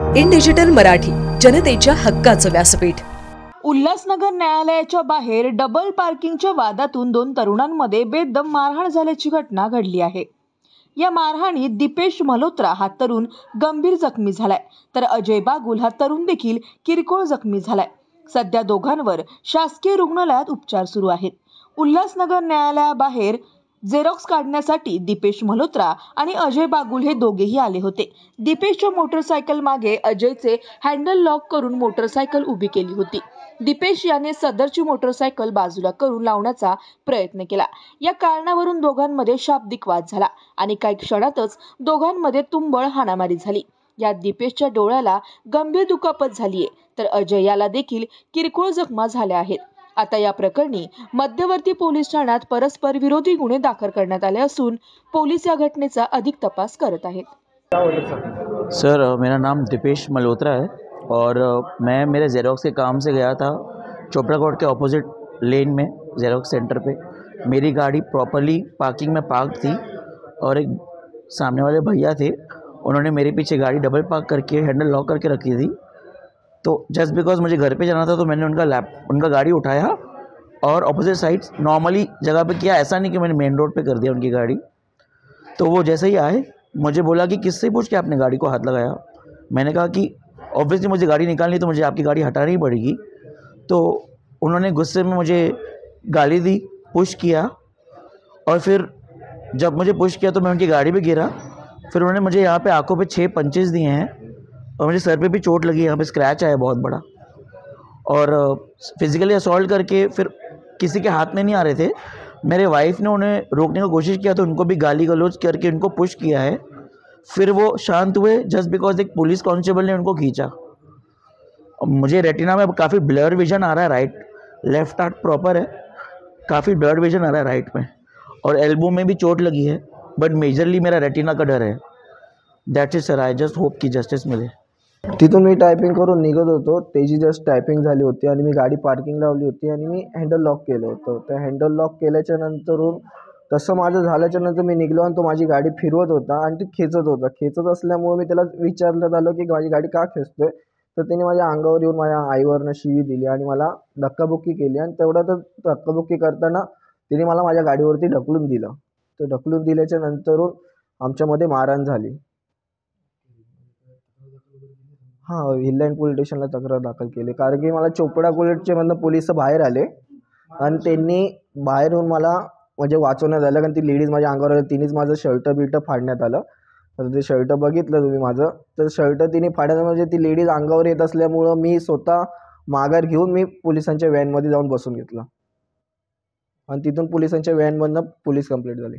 In digital Marathi, जनतेच्या हक्काचं व्यासपीठ। उल्हासनगर न्यायालयाच्या बाहेर डबल पार्किंगच्या वादातून 2 तरुणांमध्ये बेदम मारहाण झाल्याची घटना घडली आहे। या मारहाणीत दीपेश मल्होत्रा हा तरुण गंभीर जखमी झालाय, तर अजय बागुल हा तरुण देखील किरकोळ जखमी झालाय। सध्या दोघांवर शासकीय रुग्णालयात उपचार सुरू आहेत। उल्हासनगर न्यायालयाबाहेर झेरॉक्स काढण्यासाठी दीपेश मल्होत्रा आणि अजय बागुल हे दोघेही आले होते। दीपेशच्या मोटरसायकल मागे अजयचे हँडल लॉक करून मोटरसायकल उभी केली होती। दीपेश याने सदरची मोटरसायकल बाजूला करून लावण्याचा प्रयत्न केला। या कारणावरून दोघांमध्ये शाब्दिक वाद झाला आणि काही क्षणातच दोघांमध्ये तुंबळ हाणामारी झाली। यात दीपेशच्या डोळ्याला गंभीर दुखापत झालीये, तर अजय याला देखील किरकोळ जखमा झाल्या आहेत। आता या प्रकरणी मध्यवर्ती पोलीस ठाण्यात परस्पर विरोधी गुन्हे दाखल करण्यात आले असून पोलीस या घटनेचा अधिक तपास करत आहेत। सर, मेरा नाम दीपेश मल्होत्रा है और मैं मेरे जेरोक्स के काम से गया था चोपड़ा कोर्ट के ऑपोजिट लेन में जेरोक्स सेंटर पे। मेरी गाड़ी प्रॉपरली पार्किंग में पार्क थी और एक सामने वाले भैया थे, उन्होंने मेरे पीछे गाड़ी डबल पार्क करके हैंडल लॉक करके रखी थी। तो जस्ट बिकॉज मुझे घर पे जाना था तो मैंने उनका गाड़ी उठाया और ऑपोजिट साइड नॉर्मली जगह पे किया। ऐसा नहीं कि मैंने मेन रोड पे कर दिया उनकी गाड़ी। तो वो जैसे ही आए मुझे बोला कि किससे पूछ के आपने गाड़ी को हाथ लगाया। मैंने कहा कि ऑब्वियसली मुझे गाड़ी निकालनी तो मुझे आपकी गाड़ी हटानी ही पड़ेगी। तो उन्होंने गुस्से में मुझे गाली दी, पुश किया और फिर जब मुझे पुश किया तो मैं उनकी गाड़ी पे गिरा। फिर उन्होंने मुझे यहाँ पे आंखों पे 6 पंचेस दिए हैं और मुझे सर पे भी चोट लगी, यहाँ पे स्क्रैच आया बहुत बड़ा। और फिज़िकली असॉल्ट करके फिर किसी के हाथ में नहीं आ रहे थे। मेरे वाइफ ने उन्हें रोकने की कोशिश किया तो उनको भी गाली गलौज करके उनको पुश किया है। फिर वो शांत हुए जस्ट बिकॉज एक पुलिस कांस्टेबल ने उनको खींचा। मुझे रेटिना में काफ़ी ब्लर विजन आ रहा है, राइट लेफ्ट आर्ट प्रॉपर है, काफ़ी ब्लर विजन आ रहा है राइट में, और एल्बो में भी चोट लगी है, बट मेजरली मेरा रेटिना का डर है। That's it sir, I just hope की जस्टिस मिले। तिथून मी टायपिंग करून निघत होतो, त्याची जस्ट टायपिंग झाली होती आणि मी गाडी पार्किंग लावली होती आणि मी हँडल लॉक केलं होतं। त्या हँडल लॉक केल्याच्या नंतरून तसं माझं झाल्याच्या नंतर मी निघलो आणि तो माझी गाडी फिरवत होता आणि ती खेचत होता। खेचत असल्यामुळे मी त्याला विचारण्यात आलं की माझी गाडी का खेचतोय, तर त्याने माझ्या अंगावर येऊन माझ्या आईवरनं शिवी दिली आणि मला धक्काबुक्की केली। आणि तेवढ्यातच धक्काबुक्की करताना तिने मला माझ्या गाडीवरती ढकलून दिलं। तर ढकलून दिल्याच्या नंतरून आमच्यामध्ये मारहाण झाली। हां, हिललाईन पोलीस स्टेशनला तक्रार दाखल केली, कारण की मला चोपडा कोर्टचे मधनं पोलिस बाहेर आले आणि त्यांनी बाहेर येऊन मला म्हणजे वाचवण्यात आलं, कारण ती लेडीज माझ्या अंगावर आली। तिनेच माझं शर्ट बिर्ट फाडण्यात आलं। तर ते शर्ट बघितलं तुम्ही माझं, तर शर्ट तिने फाडण्यात म्हणजे ती लेडीज अंगावर येत असल्यामुळं मी स्वतः माघार घेऊन मी पोलिसांच्या व्हॅनमध्ये जाऊन बसून घेतलं आणि तिथून पोलिसांच्या व्हॅनमधनं पोलीस कंप्लेंट झाली।